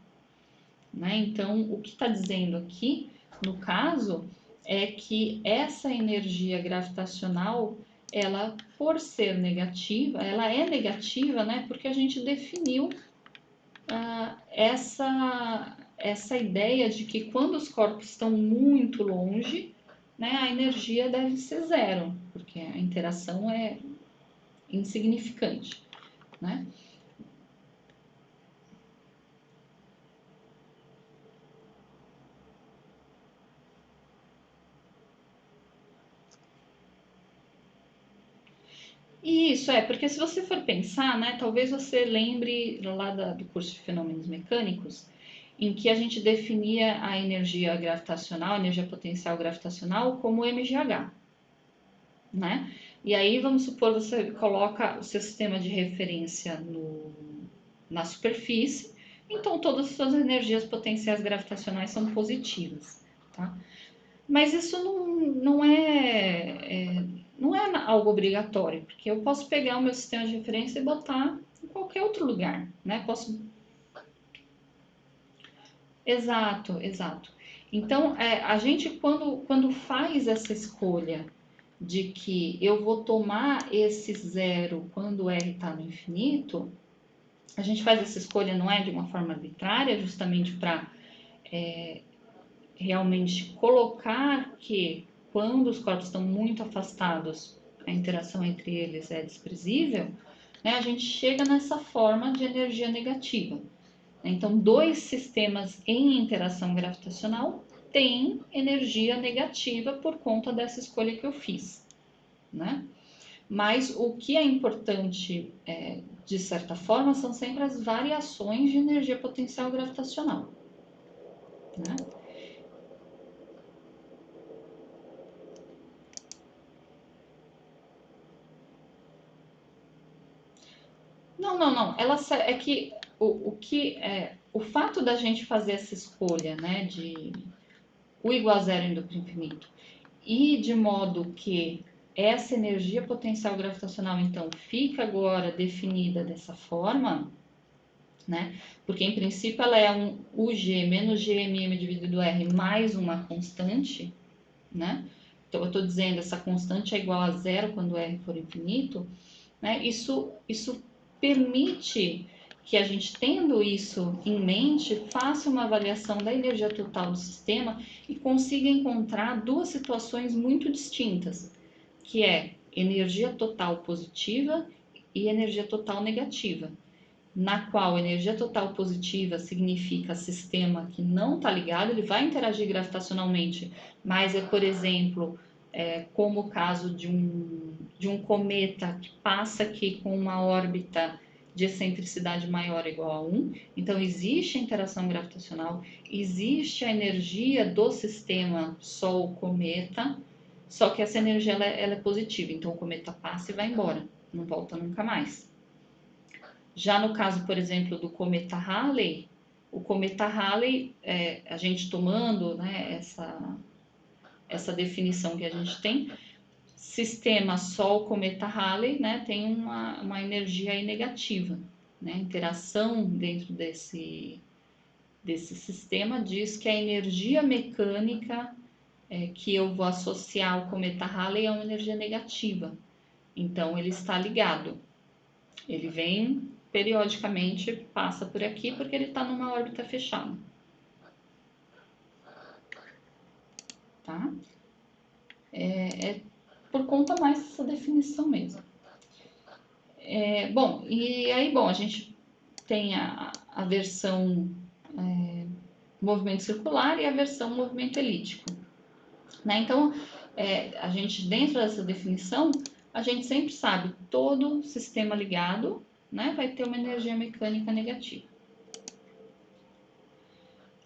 né? Então, o que está dizendo aqui, no caso, é que essa energia gravitacional, ela, por ser negativa, ela é negativa, né? Porque a gente definiu essa ideia de que quando os corpos estão muito longe, né, a energia deve ser zero, porque a interação é insignificante, né? Isso porque se você for pensar, né, talvez você lembre lá do curso de fenômenos mecânicos, em que a gente definia a energia gravitacional, a energia potencial gravitacional, como mgh, né? E aí, vamos supor, você coloca o seu sistema de referência na superfície, então todas as suas energias potenciais gravitacionais são positivas, tá? Mas isso não é algo obrigatório, porque eu posso pegar o meu sistema de referência e botar em qualquer outro lugar, né? Posso. Exato, exato. Então, a gente, quando faz essa escolha de que eu vou tomar esse zero quando R está no infinito, a gente faz essa escolha não é de uma forma arbitrária, justamente para realmente colocar que quando os corpos estão muito afastados, a interação entre eles é desprezível, né, a gente chega nessa forma de energia negativa. Então, dois sistemas em interação gravitacional têm energia negativa por conta dessa escolha que eu fiz, né? Mas o que é importante, de certa forma, são sempre as variações de energia potencial gravitacional, né? Não, não, não. É que o fato da gente fazer essa escolha, né, de o igual a zero indo para o infinito, e de modo que essa energia potencial gravitacional, então, fica agora definida dessa forma, né? Porque em princípio ela é um UG menos GMM dividido R mais uma constante, né? Então eu estou dizendo essa constante é igual a zero quando R for infinito, né? Isso permite que a gente, tendo isso em mente, faça uma avaliação da energia total do sistema e consiga encontrar duas situações muito distintas, que é energia total positiva e energia total negativa, na qual energia total positiva significa sistema que não está ligado, ele vai interagir gravitacionalmente, mas por exemplo, como o caso de um cometa que passa aqui com uma órbita de excentricidade maior ou igual a 1. Então, existe a interação gravitacional, existe a energia do sistema Sol-cometa, só que essa energia ela é positiva, então o cometa passa e vai embora, não volta nunca mais. Já no caso, por exemplo, do cometa Halley, o cometa Halley, a gente tomando, né, essa definição que a gente tem, sistema Sol-cometa Halley, né, tem uma energia aí negativa, né? A interação dentro desse sistema diz que a energia mecânica que eu vou associar ao cometa Halley é uma energia negativa. Então, ele está ligado. Ele vem periodicamente, passa por aqui porque ele está numa órbita fechada, tá? É por conta mais dessa definição mesmo. Bom, e aí, bom, a gente tem a versão movimento circular e a versão movimento elíptico, né? Então, a gente, dentro dessa definição, a gente sempre sabe todo sistema ligado, né, vai ter uma energia mecânica negativa.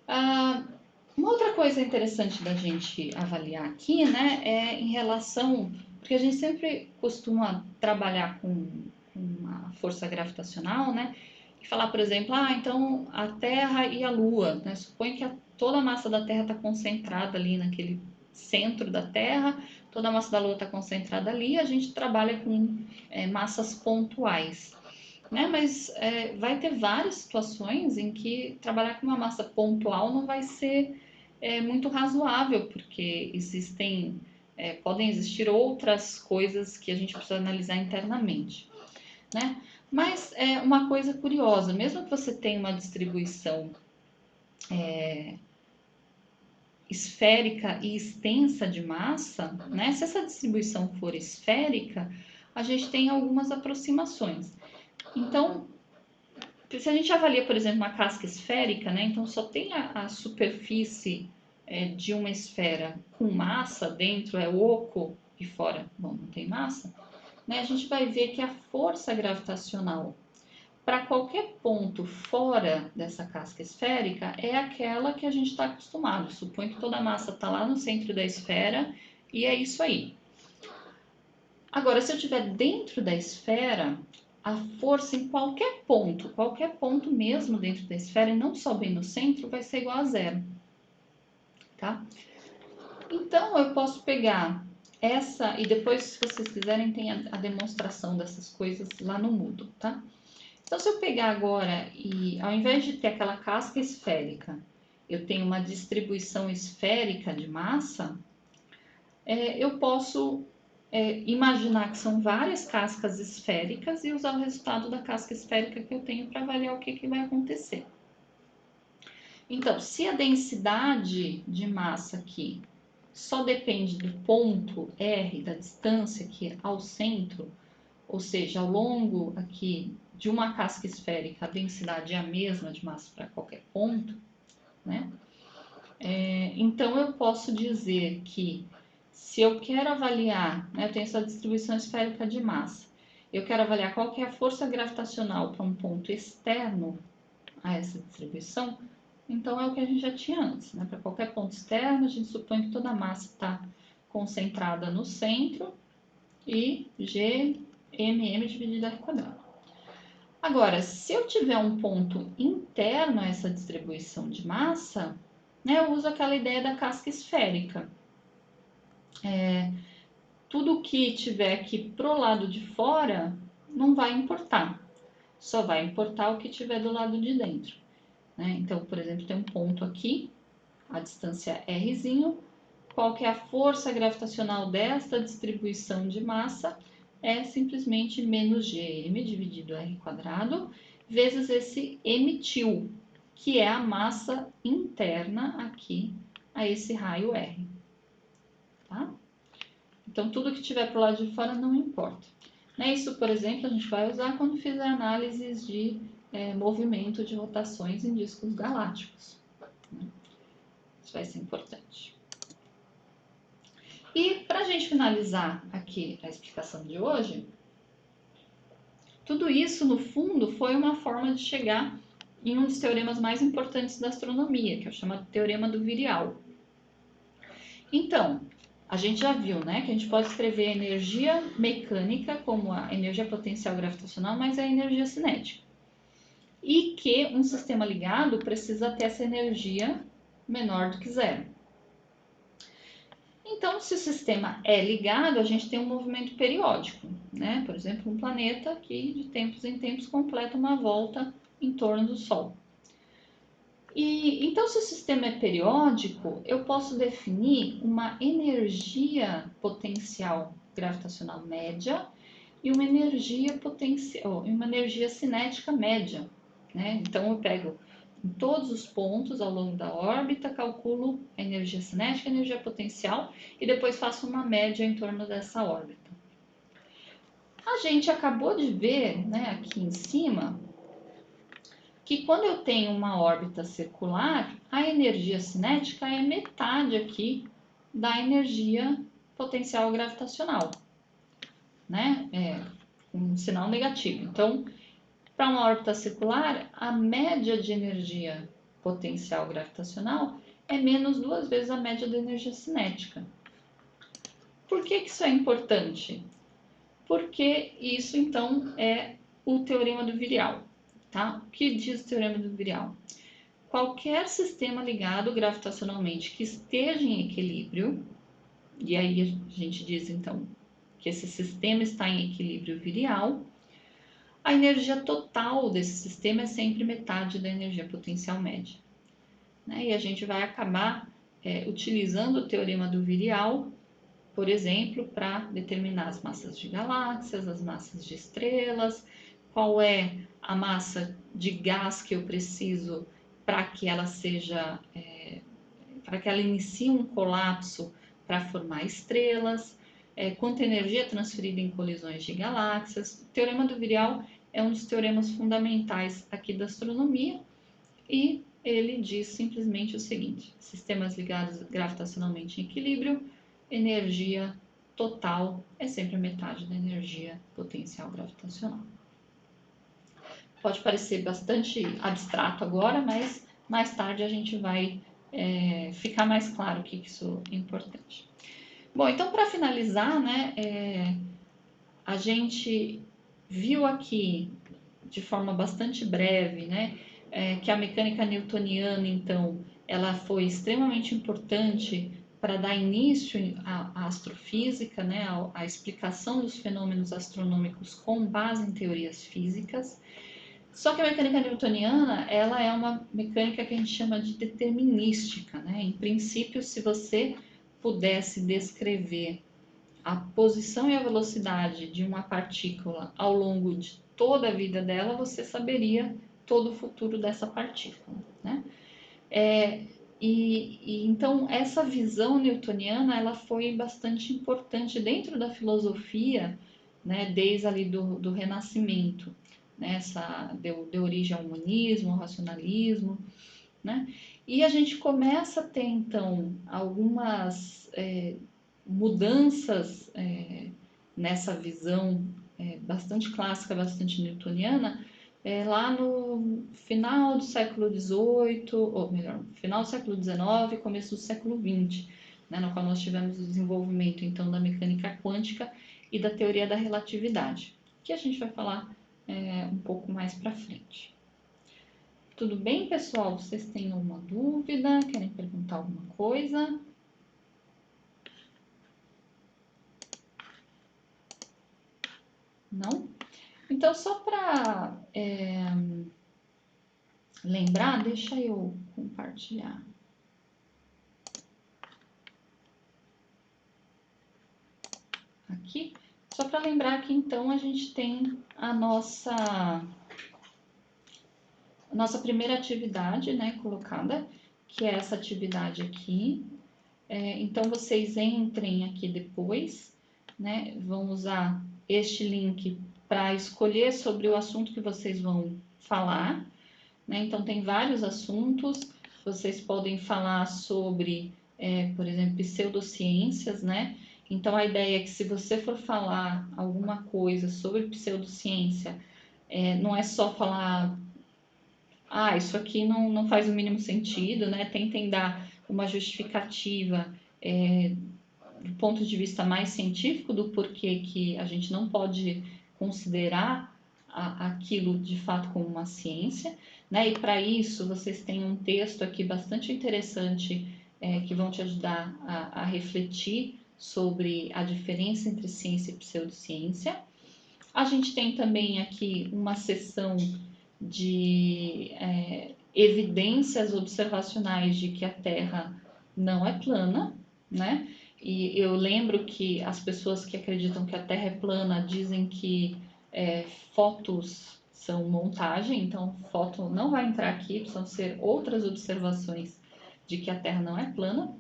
Ah, uma outra coisa interessante da gente avaliar aqui, né, é em relação, porque a gente sempre costuma trabalhar com a força gravitacional, né, e falar, por exemplo, então a Terra e a Lua, né, supõe que toda a massa da Terra está concentrada ali naquele centro da Terra, toda a massa da Lua está concentrada ali, a gente trabalha com massas pontuais, né? Mas vai ter várias situações em que trabalhar com uma massa pontual não vai ser muito razoável, porque podem existir outras coisas que a gente precisa analisar internamente, né? Mas é uma coisa curiosa, mesmo que você tenha uma distribuição esférica e extensa de massa, né? Se essa distribuição for esférica, a gente tem algumas aproximações. Então, se a gente avalia, por exemplo, uma casca esférica, né? Então só tem a superfície de uma esfera com massa, dentro é oco e fora, bom, não tem massa, né? A gente vai ver que a força gravitacional para qualquer ponto fora dessa casca esférica é aquela que a gente está acostumado. Supõe que toda a massa está lá no centro da esfera e é isso aí. Agora, se eu estiver dentro da esfera, a força em qualquer ponto mesmo dentro da esfera, e não só bem no centro, vai ser igual a zero, tá? Então, eu posso pegar essa, e depois, se vocês quiserem, tem a demonstração dessas coisas lá no Moodle, tá? Então, se eu pegar agora e, ao invés de ter aquela casca esférica, eu tenho uma distribuição esférica de massa, eu posso imaginar que são várias cascas esféricas e usar o resultado da casca esférica que eu tenho para avaliar o que vai acontecer. Então, se a densidade de massa aqui só depende do ponto R, da distância aqui ao centro, ou seja, ao longo aqui de uma casca esférica, a densidade é a mesma de massa para qualquer ponto, né? Então, eu posso dizer que se eu quero avaliar, né, eu tenho essa distribuição esférica de massa, eu quero avaliar qual que é a força gravitacional para um ponto externo a essa distribuição, então é o que a gente já tinha antes, né? Para qualquer ponto externo, a gente supõe que toda a massa está concentrada no centro e Gmm dividido R quadrado. Agora, se eu tiver um ponto interno a essa distribuição de massa, né, eu uso aquela ideia da casca esférica. Tudo que tiver aqui pro lado de fora não vai importar, só vai importar o que tiver do lado de dentro, né? Então, por exemplo, tem um ponto aqui, a distância Rzinho, qual que é a força gravitacional desta distribuição de massa? É simplesmente menos Gm dividido R quadrado, vezes esse emitil, que é a massa interna aqui a esse raio R, tá? Então, tudo que tiver para o lado de fora não importa. Isso, por exemplo, a gente vai usar quando fizer análises de movimento de rotações em discos galácticos. Isso vai ser importante. E para a gente finalizar aqui a explicação de hoje, tudo isso, no fundo, foi uma forma de chegar em um dos teoremas mais importantes da astronomia, que é o chamado Teorema do Virial. Então, a gente já viu, né, que a gente pode escrever a energia mecânica como a energia potencial gravitacional, mas é a energia cinética. E que um sistema ligado precisa ter essa energia menor do que zero. Então, se o sistema é ligado, a gente tem um movimento periódico, né? Por exemplo, um planeta que de tempos em tempos completa uma volta em torno do Sol. E então, se o sistema é periódico, eu posso definir uma energia potencial gravitacional média e uma energia uma energia cinética média, né? Então, eu pego em todos os pontos ao longo da órbita, calculo a energia cinética e a energia potencial e depois faço uma média em torno dessa órbita. A gente acabou de ver, né, aqui em cima, que quando eu tenho uma órbita circular, a energia cinética é metade aqui da energia potencial gravitacional, né? Um sinal negativo. Então, para uma órbita circular, a média de energia potencial gravitacional é menos 2 vezes a média da energia cinética. Por que isso é importante? Porque isso, então, é o teorema do virial. Tá? O que diz o teorema do virial? Qualquer sistema ligado gravitacionalmente que esteja em equilíbrio, e aí a gente diz, então, que esse sistema está em equilíbrio virial, a energia total desse sistema é sempre metade da energia potencial média. Né? E a gente vai acabar utilizando o teorema do virial, por exemplo, para determinar as massas de galáxias, as massas de estrelas, qual é a massa de gás que eu preciso para que ela seja, para que ela inicie um colapso para formar estrelas, quanta energia é transferida em colisões de galáxias. O teorema do virial é um dos teoremas fundamentais aqui da astronomia e ele diz simplesmente o seguinte: sistemas ligados gravitacionalmente em equilíbrio, energia total é sempre a metade da energia potencial gravitacional. Pode parecer bastante abstrato agora, mas mais tarde a gente vai ficar mais claro que isso é importante. Bom, então para finalizar, né, a gente viu aqui de forma bastante breve, né, que a mecânica newtoniana, então, ela foi extremamente importante para dar início à astrofísica, né, à explicação dos fenômenos astronômicos com base em teorias físicas. Só que a mecânica newtoniana, ela é uma mecânica que a gente chama de determinística, né? Em princípio, se você pudesse descrever a posição e a velocidade de uma partícula ao longo de toda a vida dela, você saberia todo o futuro dessa partícula, né? Então essa visão newtoniana, ela foi bastante importante dentro da filosofia, né? Desde ali do Renascimento. Né, deu origem ao humanismo, ao racionalismo, né? E a gente começa a ter, então, algumas mudanças nessa visão bastante clássica, bastante newtoniana, lá no final do século XVIII, ou melhor, final do século XIX, começo do século XX, né, no qual nós tivemos o desenvolvimento, então, da mecânica quântica e da teoria da relatividade, que a gente vai falar um pouco mais para frente. Tudo bem, pessoal? Vocês têm alguma dúvida? Querem perguntar alguma coisa? Não? Então, só para lembrar, deixa eu compartilhar. Aqui, só para lembrar que então a gente tem a nossa primeira atividade, né, colocada, que é essa atividade aqui. Então vocês entrem aqui depois, né, vão usar este link para escolher sobre o assunto que vocês vão falar, né? Então tem vários assuntos, vocês podem falar sobre, por exemplo, pseudociências, né? Então a ideia é que se você for falar alguma coisa sobre pseudociência, não é só falar, isso aqui não faz o mínimo sentido, né? Tentem dar uma justificativa do ponto de vista mais científico do porquê que a gente não pode considerar aquilo de fato como uma ciência, né? E para isso vocês têm um texto aqui bastante interessante que vão te ajudar a refletir sobre a diferença entre ciência e pseudociência. A gente tem também aqui uma seção de evidências observacionais de que a Terra não é plana, né? E eu lembro que as pessoas que acreditam que a Terra é plana dizem que fotos são montagem, então foto não vai entrar aqui, precisam ser outras observações de que a Terra não é plana.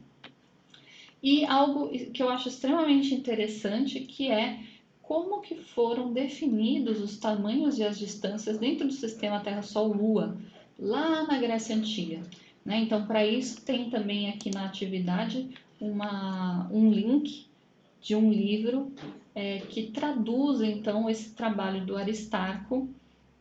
E algo que eu acho extremamente interessante, que é como que foram definidos os tamanhos e as distâncias dentro do sistema Terra-Sol-Lua, lá na Grécia Antiga. Né? Então, para isso, tem também aqui na atividade um link de um livro que traduz, então, esse trabalho do Aristarco,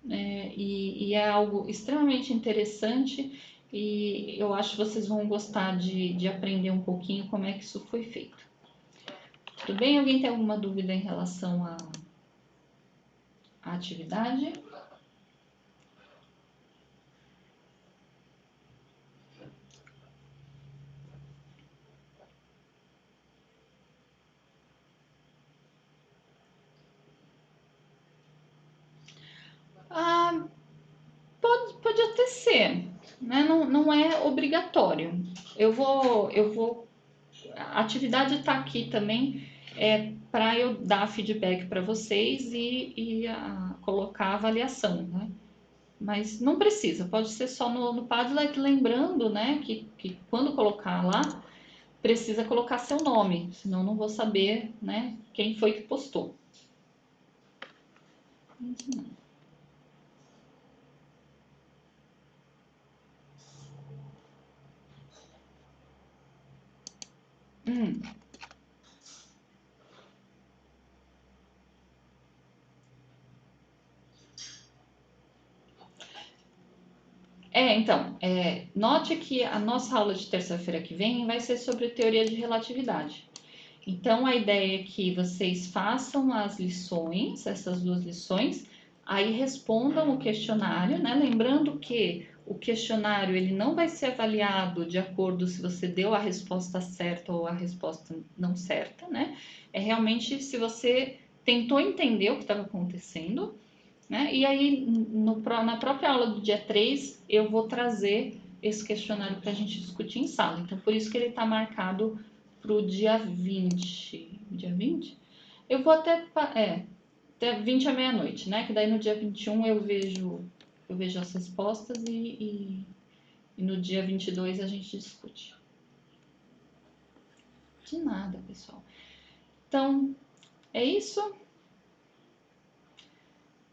e é algo extremamente interessante e eu acho que vocês vão gostar de aprender um pouquinho como é que isso foi feito. Tudo bem? Alguém tem alguma dúvida em relação à atividade? Ah, pode até ser, né? Não é obrigatório. A atividade está aqui também para eu dar feedback para vocês e colocar avaliação, né? Mas não precisa, pode ser só no Padlet, lembrando, né, que quando colocar lá, precisa colocar seu nome, senão não vou saber, né, quem foi que postou. Hum. Então, note que a nossa aula de terça-feira que vem vai ser sobre teoria de relatividade. Então, a ideia é que vocês façam as lições, essas duas lições, aí respondam o questionário, né? Lembrando que o questionário ele não vai ser avaliado de acordo se você deu a resposta certa ou a resposta não certa, né? É realmente se você tentou entender o que estava acontecendo, né? E aí, na própria aula do dia 3, eu vou trazer esse questionário para a gente discutir em sala. Então, por isso que ele está marcado para o dia 20. Dia 20? Eu vou até 20 à meia-noite, né? Que daí no dia 21 eu vejo as respostas e no dia 22 a gente discute. De nada, pessoal. Então, é isso.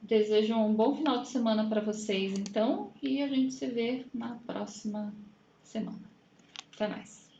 Desejo um bom final de semana para vocês, então, e a gente se vê na próxima semana. Até mais.